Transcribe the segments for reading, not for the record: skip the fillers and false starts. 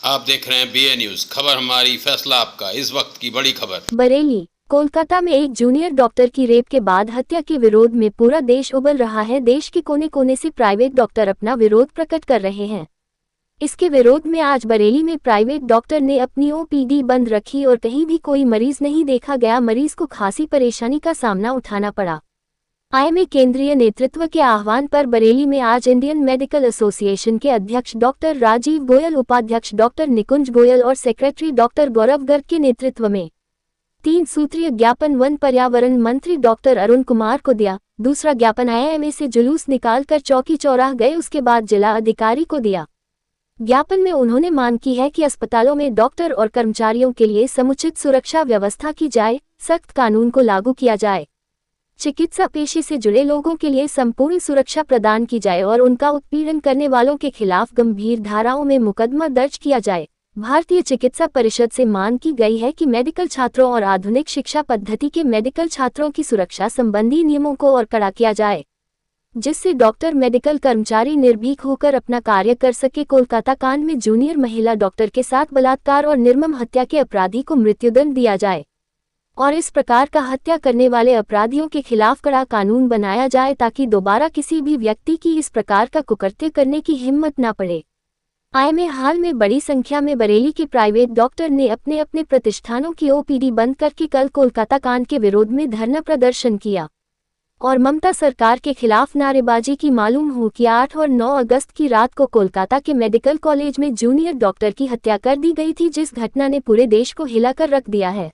आप देख रहे हैं BA न्यूज, खबर हमारी फैसला आपका। इस वक्त की बड़ी खबर। बरेली, कोलकाता में एक जूनियर डॉक्टर की रेप के बाद हत्या के विरोध में पूरा देश उबल रहा है। देश के कोने कोने से प्राइवेट डॉक्टर अपना विरोध प्रकट कर रहे हैं। इसके विरोध में आज बरेली में प्राइवेट डॉक्टर ने अपनी OPD बंद रखी और कहीं भी कोई मरीज नहीं देखा गया। मरीज को खासी परेशानी का सामना उठाना पड़ा। IMA केंद्रीय नेतृत्व के आह्वान पर बरेली में आज इंडियन मेडिकल एसोसिएशन के अध्यक्ष डॉक्टर राजीव गोयल, उपाध्यक्ष डॉक्टर निकुंज गोयल और सेक्रेटरी डॉक्टर गौरव गर्ग के नेतृत्व में 3 सूत्रीय ज्ञापन वन पर्यावरण मंत्री डॉक्टर अरुण कुमार को दिया। दूसरा ज्ञापन IMA से जुलूस निकालकर चौकी चौराह गए, उसके बाद जिला अधिकारी को दिया। ज्ञापन में उन्होंने मांग की है कि अस्पतालों में डॉक्टर और कर्मचारियों के लिए समुचित सुरक्षा व्यवस्था की जाए, सख्त कानून को लागू किया जाए, चिकित्सा पेशे से जुड़े लोगों के लिए संपूर्ण सुरक्षा प्रदान की जाए और उनका उत्पीड़न करने वालों के खिलाफ गंभीर धाराओं में मुकदमा दर्ज किया जाए। भारतीय चिकित्सा परिषद से मांग की गई है कि मेडिकल छात्रों और आधुनिक शिक्षा पद्धति के मेडिकल छात्रों की सुरक्षा संबंधी नियमों को और कड़ा किया जाए, जिससे डॉक्टर मेडिकल कर्मचारी निर्भीक होकर अपना कार्य कर सके। कोलकाता कांड में जूनियर महिला डॉक्टर के साथ बलात्कार और निर्मम हत्या के अपराधी को मृत्युदंड दिया जाए और इस प्रकार का हत्या करने वाले अपराधियों के खिलाफ कड़ा कानून बनाया जाए ताकि दोबारा किसी भी व्यक्ति की इस प्रकार का कुकृत्य करने की हिम्मत न पड़े। IMA हाल में बड़ी संख्या में बरेली के प्राइवेट डॉक्टर ने अपने अपने प्रतिष्ठानों की OPD बंद करके कल कोलकाता कांड के विरोध में धरना प्रदर्शन किया और ममता सरकार के खिलाफ नारेबाजी की। मालूम हो कि 8 और 9 अगस्त की रात को कोलकाता के मेडिकल कॉलेज में जूनियर डॉक्टर की हत्या कर दी गई थी, जिस घटना ने पूरे देश को हिलाकर रख दिया है।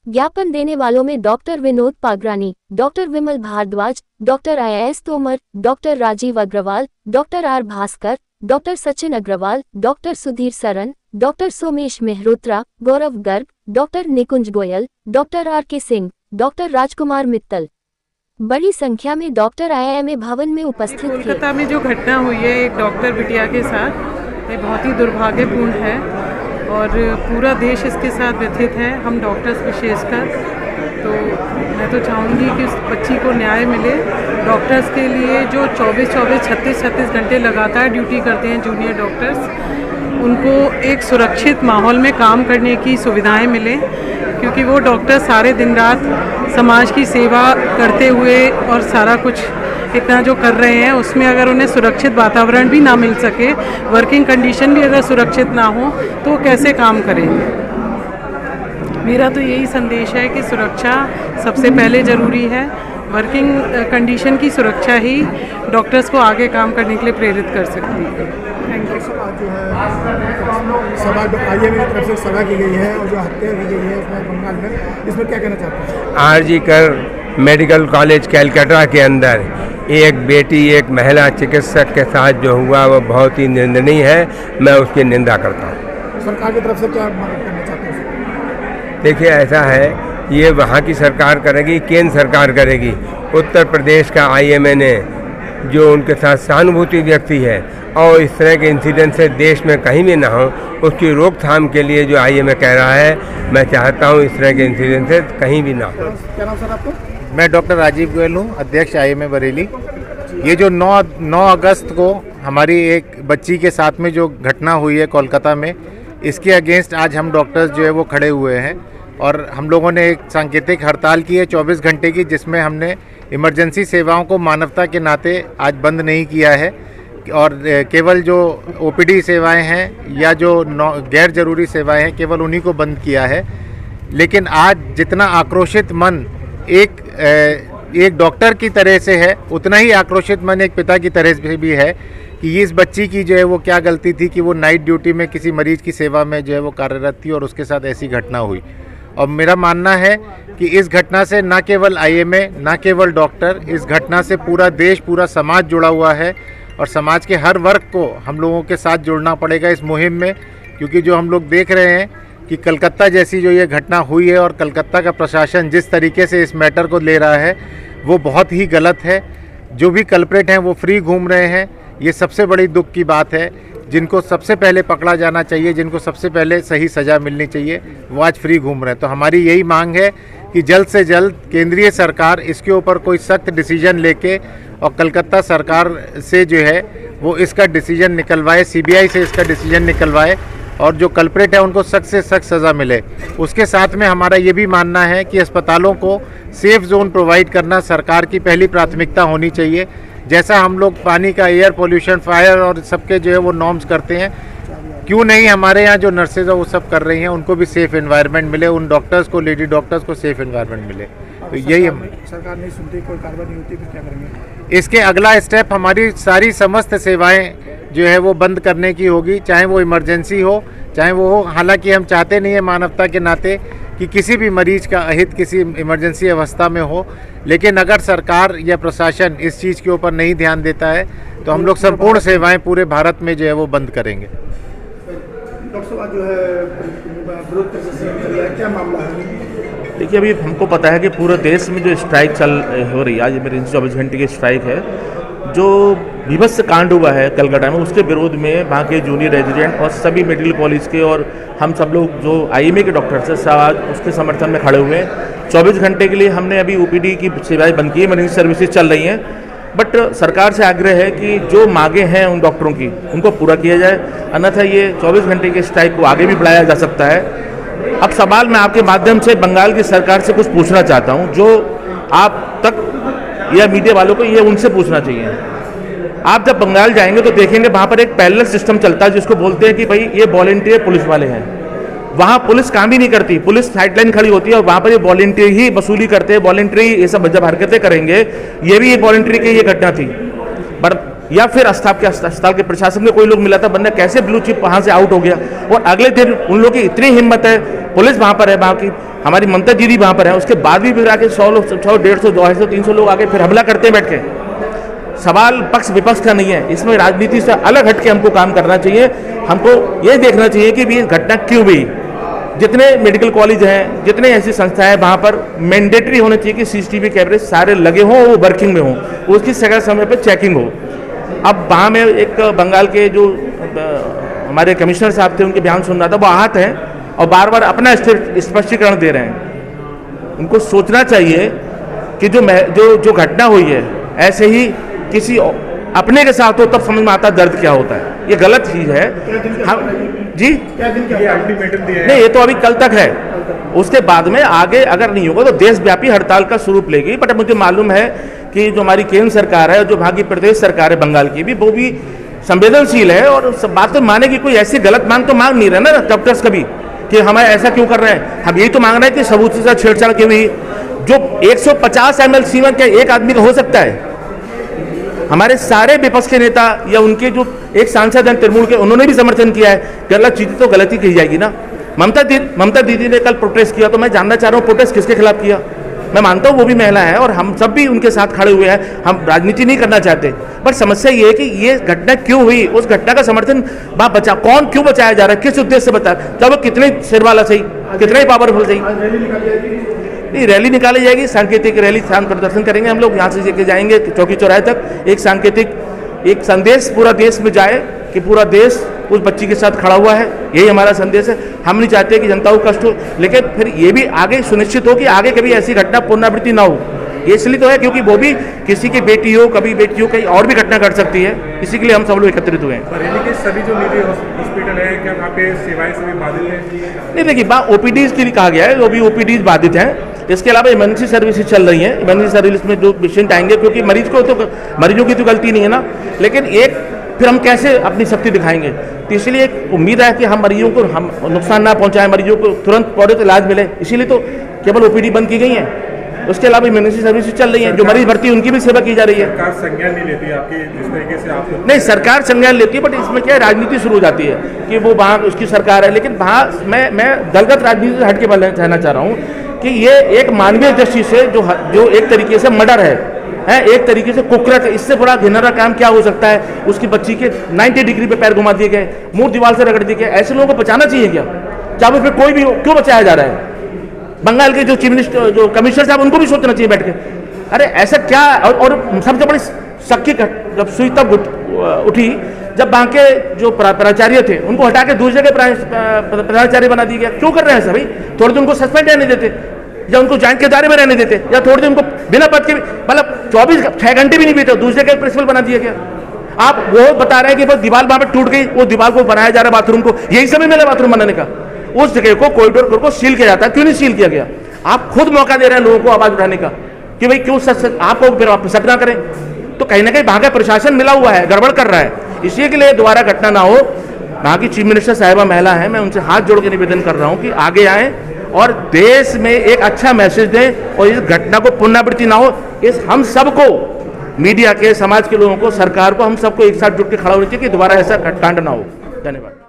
ज्ञापन देने वालों में doctor Vinod Pagrani, doctor Vimal Bhardwaj, doctor IAS Tomar, doctor Rajeev Agarwal, doctor R Bhaskar, doctor Sachin Agarwal, doctor Sudhir Saran, doctor Somesh Mehrotra, Gaurav Garg, doctor Nikunj Goyal, doctor RK Singh, doctor Rajkumar Mittal बड़ी संख्या में डॉक्टर IMA भवन में उपस्थित थे। कोलकाता में जो घटना हुई है एक डॉक्टर बिटिया के साथ, ये बहुत ही दुर्भाग्यपूर्ण है और पूरा देश इसके साथ व्यथित है। हम डॉक्टर्स विशेषकर, तो मैं तो चाहूँगी कि उस बच्ची को न्याय मिले। डॉक्टर्स के लिए जो 24-24, 36-36 घंटे लगातार ड्यूटी करते हैं जूनियर डॉक्टर्स, उनको एक सुरक्षित माहौल में काम करने की सुविधाएं मिलें, क्योंकि वो डॉक्टर सारे दिन रात समाज की सेवा करते हुए और सारा कुछ इतना जो कर रहे हैं उसमें अगर उन्हें सुरक्षित वातावरण भी ना मिल सके, वर्किंग कंडीशन भी अगर सुरक्षित ना हो, तो कैसे काम करेंगे। मेरा तो यही संदेश है कि सुरक्षा सबसे पहले ज़रूरी है। वर्किंग कंडीशन की सुरक्षा ही डॉक्टर्स को आगे काम करने के लिए प्रेरित कर सकती है। Thank you. जो है सभा IMA की तरफ से सभा की गई है और जो हत्या की गई है उसमें बंगाल में, इसमें क्या कहना चाहते हैं? RG कर मेडिकल कॉलेज कैलकाटा के अंदर एक बेटी, एक महिला चिकित्सक के साथ जो हुआ वो बहुत ही निंदनीय है। मैं उसकी निंदा करता हूँ। सरकार की तरफ से क्या मदद करना चाहते हैं? देखिए, ऐसा है, ये वहाँ की सरकार करेगी, केंद्र सरकार करेगी। उत्तर प्रदेश का IMA ने जो उनके साथ सहानुभूति व्यक्ति है और इस तरह के इंसिडेंट से देश में कहीं भी ना हो, उसकी रोकथाम के लिए जो IMA कह रहा है, मैं चाहता हूँ इस तरह के इंसिडेंट से कहीं भी ना हो। क्या नाम सर आपको? मैं डॉक्टर राजीव गोयल हूँ, अध्यक्ष IMA बरेली। ये जो 9 अगस्त को हमारी एक बच्ची के साथ में जो घटना हुई है कोलकाता में, इसके अगेंस्ट आज हम डॉक्टर्स जो है वो खड़े हुए हैं और हम लोगों ने एक सांकेतिक हड़ताल की है 24 घंटे की, जिसमें हमने इमरजेंसी सेवाओं को मानवता के नाते आज बंद नहीं किया है और केवल जो OPD सेवाएं हैं या जो गैर ज़रूरी सेवाएं हैं, केवल उन्हीं को बंद किया है। लेकिन आज जितना आक्रोशित मन एक डॉक्टर की तरह से है, उतना ही आक्रोशित मन एक पिता की तरह से भी है कि इस बच्ची की जो है वो क्या गलती थी कि वो नाइट ड्यूटी में किसी मरीज की सेवा में जो है वो कार्यरत थी और उसके साथ ऐसी घटना हुई। और मेरा मानना है कि इस घटना से न केवल IMA, न केवल डॉक्टर, इस घटना से पूरा देश, पूरा समाज जुड़ा हुआ है और समाज के हर वर्ग को हम लोगों के साथ जुड़ना पड़ेगा इस मुहिम में, क्योंकि जो हम लोग देख रहे हैं कि कलकत्ता जैसी जो ये घटना हुई है और कलकत्ता का प्रशासन जिस तरीके से इस मैटर को ले रहा है वो बहुत ही गलत है। जो भी कल्प्रेट हैं वो फ्री घूम रहे हैं, ये सबसे बड़ी दुख की बात है। जिनको सबसे पहले पकड़ा जाना चाहिए, जिनको सबसे पहले सही सज़ा मिलनी चाहिए, वो आज फ्री घूम रहे हैं। तो हमारी यही मांग है कि जल्द से जल्द केंद्रीय सरकार इसके ऊपर कोई सख्त डिसीजन लेके और कलकत्ता सरकार से जो है वो इसका डिसीजन निकलवाए, CBI से इसका डिसीजन निकलवाए और जो कल्प्रेट है उनको सख्त से सख्त सज़ा मिले। उसके साथ में हमारा ये भी मानना है कि अस्पतालों को सेफ जोन प्रोवाइड करना सरकार की पहली प्राथमिकता होनी चाहिए। जैसा हम लोग पानी का, एयर पोल्यूशन, फायर और सबके जो है वो नॉर्म्स करते हैं, क्यों नहीं हमारे यहाँ जो नर्सेज है वो सब कर रही हैं, उनको भी सेफ़ एनवायरनमेंट मिले, उन डॉक्टर्स को, लेडी डॉक्टर्स को सेफ़ एनवायरनमेंट मिले। तो यही हम सरकार नहीं सुनती, कोई कार्रवाई नहीं होती, फिर क्या करेंगे? इसके अगला स्टेप हमारी सारी समस्त सेवाएं जो है वो बंद करने की होगी, चाहे वो इमरजेंसी हो चाहे वो हो। हालांकि हम चाहते नहीं है मानवता के नाते कि किसी भी मरीज का अहित किसी इमरजेंसी अवस्था में हो, लेकिन अगर सरकार या प्रशासन इस चीज़ के ऊपर नहीं ध्यान देता है तो हम लोग संपूर्ण सेवाएं पूरे भारत में जो है वो बंद करेंगे। डॉक्टर साहब जो है विरोध प्रदर्शन चल रहा है, क्या मामला है? देखिए, अभी हमको पता है कि पूरे देश में जो स्ट्राइक हो रही है, आज इमरजेंसी 24 घंटे की स्ट्राइक है, जो विभत्स कांड हुआ है कलकत्ता में, उसके विरोध में वहाँ के जूनियर रेजिडेंट और सभी मेडिकल कॉलेज के और हम सब लोग जो IMA के डॉक्टर्स हैं सब आज उसके समर्थन में खड़े हुए हैं। 24 घंटे के लिए हमने अभी OPD की सेवाएं बंद की है, इमरजेंसी सर्विसेज चल रही हैं, बट सरकार से आग्रह है कि जो मांगे हैं उन डॉक्टरों की उनको पूरा किया जाए, अन्यथा ये 24 घंटे के स्ट्राइक को आगे भी बढ़ाया जा सकता है। अब सवाल मैं आपके माध्यम से बंगाल की सरकार से कुछ पूछना चाहता हूं, जो आप तक या मीडिया वालों को ये उनसे पूछना चाहिए। आप जब बंगाल जाएंगे तो देखेंगे वहाँ पर एक पैरेलल सिस्टम चलता है जिसको बोलते हैं कि भाई ये वॉलंटियर पुलिस वाले हैं। वहाँ पुलिस काम ही नहीं करती, पुलिस साइडलाइन खड़ी होती है और वहाँ पर ये वॉलंटियर ही वसूली करते हैं, वॉलंटरी ये सब जब हरकतें करेंगे। ये भी एक वॉलंटरी की ये घटना थी। पर या फिर अस्पताल के प्रशासन में कोई लोग मिला था, बंदा कैसे ब्लू चिप वहाँ से आउट हो गया, और अगले दिन उन लोगों की इतनी हिम्मत है, पुलिस वहाँ पर है, वहाँ की हमारी ममता दीदी वहाँ पर है, उसके बाद भी फिर आके 100 लोग, 100, 150, 200, 300 लोग आके फिर हमला करते हैं बैठ के। सवाल पक्ष विपक्ष का नहीं है, इसमें राजनीति से अलग हट के हमको काम करना चाहिए। हमको ये देखना चाहिए कि ये घटना क्यों हुई। जितने मेडिकल कॉलेज हैं, जितने ऐसी संस्थाएं हैं, वहाँ पर मैंडेटरी होना चाहिए कि CCTV कैमरे सारे लगे हों, वो वर्किंग में हों, उसकी समय पर चेकिंग हो। अब वहाँ में एक बंगाल के जो हमारे कमिश्नर साहब थे, उनके बयान सुन रहा था, वो आहत हैं और बार बार अपना स्पष्टीकरण दे रहे हैं। उनको सोचना चाहिए कि जो घटना हुई है ऐसे ही किसी अपने के साथ हो तब समझ में आता दर्द क्या होता है। ये गलत चीज़ है। हम जी नहीं, ये तो अभी कल तक है, उसके बाद में आगे अगर नहीं होगा तो देशव्यापी हड़ताल का स्वरूप लेगी। बट मुझे मालूम है कि जो हमारी केंद्र सरकार है, जो वहाँ की प्रदेश सरकार है बंगाल की भी, वो भी संवेदनशील है और सब बात तो मानेगी। कोई ऐसी गलत मांग तो मांग नहीं रहे ना डॉक्टर्स कभी कि हमें ऐसा क्यों कर रहे हैं। हम यही तो मांग रहे हैं कि सबूत के साथ छेड़छाड़ की हुई। जो 150 ml सीवन क्या एक आदमी का हो सकता है? हमारे सारे विपक्ष के नेता या उनके जो एक सांसद हैं तृणमूल के, उन्होंने भी समर्थन किया है। गलत चीज़ तो गलती कही जाएगी ना। ममता दीदी ने कल प्रोटेस्ट किया, तो मैं जानना चाह रहा हूँ प्रोटेस्ट किसके खिलाफ किया। मैं मानता हूँ वो भी महिला है और हम सब भी उनके साथ खड़े हुए हैं, हम राजनीति नहीं करना चाहते। बट समस्या ये है कि ये घटना क्यों हुई, उस घटना का समर्थन कौन क्यों बचाया जा रहा है, किस उद्देश्य से बता, जब वो कितने सिर वाला सही, कितना ही पावरफुल सही। नहीं, रैली निकाली जाएगी, सांकेतिक रैली, शांत प्रदर्शन करेंगे हम लोग, यहाँ से लेके जाएंगे चौकी चौराहे तक। एक सांकेतिक एक संदेश पूरा देश में जाए कि पूरा देश उस बच्ची के साथ खड़ा हुआ है, यही हमारा संदेश है। हम नहीं चाहते कि जनता को कष्ट हो, लेकिन फिर ये भी आगे सुनिश्चित हो कि आगे कभी ऐसी घटना पुनरावृत्ति ना हो। ये इसलिए तो है क्योंकि वो भी किसी की बेटी हो, कभी बेटी हो, कहीं और भी घटना घट सकती है, इसी के लिए हम सब लोग एकत्रित हुए हैं। बरेली के सभी जो निजी हॉस्पिटल है, क्या वहाँ पे सेवाएं सभी बाधित हैं? नहीं, देखिए OPDs के लिए कहा गया है, वो भी OPDs बाधित हैं। इसके अलावा इमरजेंसी सर्विसेज चल रही हैं। इमरजेंसी सर्विस में जो पेशेंट आएंगे, क्योंकि मरीजों की तो गलती नहीं है ना, लेकिन एक फिर हम कैसे अपनी शक्ति दिखाएंगे। तो इसलिए एक उम्मीद है कि हम मरीजों को हम नुकसान ना पहुंचाएं, मरीजों को तुरंत त्वरित इलाज मिले, इसीलिए तो केवल OPD बंद की गई है। उसके अलावा इमरजेंसी सर्विसेज चल रही हैं, जो मरीज भर्ती उनकी भी सेवा की जा रही है। सरकार संज्ञान नहीं लेती आपकी, जिस तरीके से आप नहीं, सरकार संज्ञान लेती है, बट इसमें क्या है, राजनीति शुरू हो जाती है कि वो वहाँ उसकी सरकार है। लेकिन वहाँ मैं दलगत राजनीति से हट के कहना चाह रहा हूँ कि ये एक मानवीय दृष्टि से जो एक तरीके से मर्डर है, एक तरीके से कुकरत है, इससे बड़ा घिनौना काम क्या हो सकता है। उसकी बच्ची के 90 डिग्री पे पैर घुमा दिए गए, मुंह दीवार से रगड़ दिए गए। ऐसे लोगों को बचाना चाहिए क्या? चाहे वो फिर कोई भी हो, क्यों बचाया जा रहा है? बंगाल के जो चीफ मिनिस्टर, जो कमिश्नर साहब, उनको भी सोचना चाहिए बैठ के, अरे ऐसा क्या। और सबसे बड़ी शक्की जब सुई तब उठी जब वहाँ के जो प्राचार्य थे उनको हटा के दूसरी जगह प्राचार्य बना दिया गया। क्यों कर रहे हैं सर भाई? थोड़े दिन उनको सस्पेंड रहने देते, या उनको जांच के दायरे में रहने देते, या थोड़े दिन उनको बिना पद के, मतलब 6 घंटे भी नहीं बीते, दूसरे जगह प्रिंसिपल बना दिया गया। आप वो बता रहे हैं कि बस दीवार वहां पे टूट गई, वो दीवार को बनाया जा रहा है बाथरूम को, यही समय मिला बाथरूम बनाने का। उस जगह को कॉरिडोर को सील किया जाता है, क्यों नहीं सील किया गया? आप खुद मौका दे रहे हैं लोगों को आवाज उठाने का कि भाई क्यों आपको फिर आप शक ना करें। तो कहीं ना कहीं वहां का प्रशासन मिला हुआ है, गड़बड़ कर रहा है। इसी के लिए दोबारा घटना ना हो। वहां की चीफ मिनिस्टर साहिबा महिला है, मैं उनसे हाथ जोड़ के निवेदन कर रहा हूं कि आगे आए और देश में एक अच्छा मैसेज दें और इस घटना को पुनरावृत्ति ना हो। इस हम सबको, मीडिया के, समाज के लोगों को, सरकार को, हम सबको एक साथ जुट के खड़ा होना चाहिए कि दोबारा ऐसा कांड ना हो। धन्यवाद।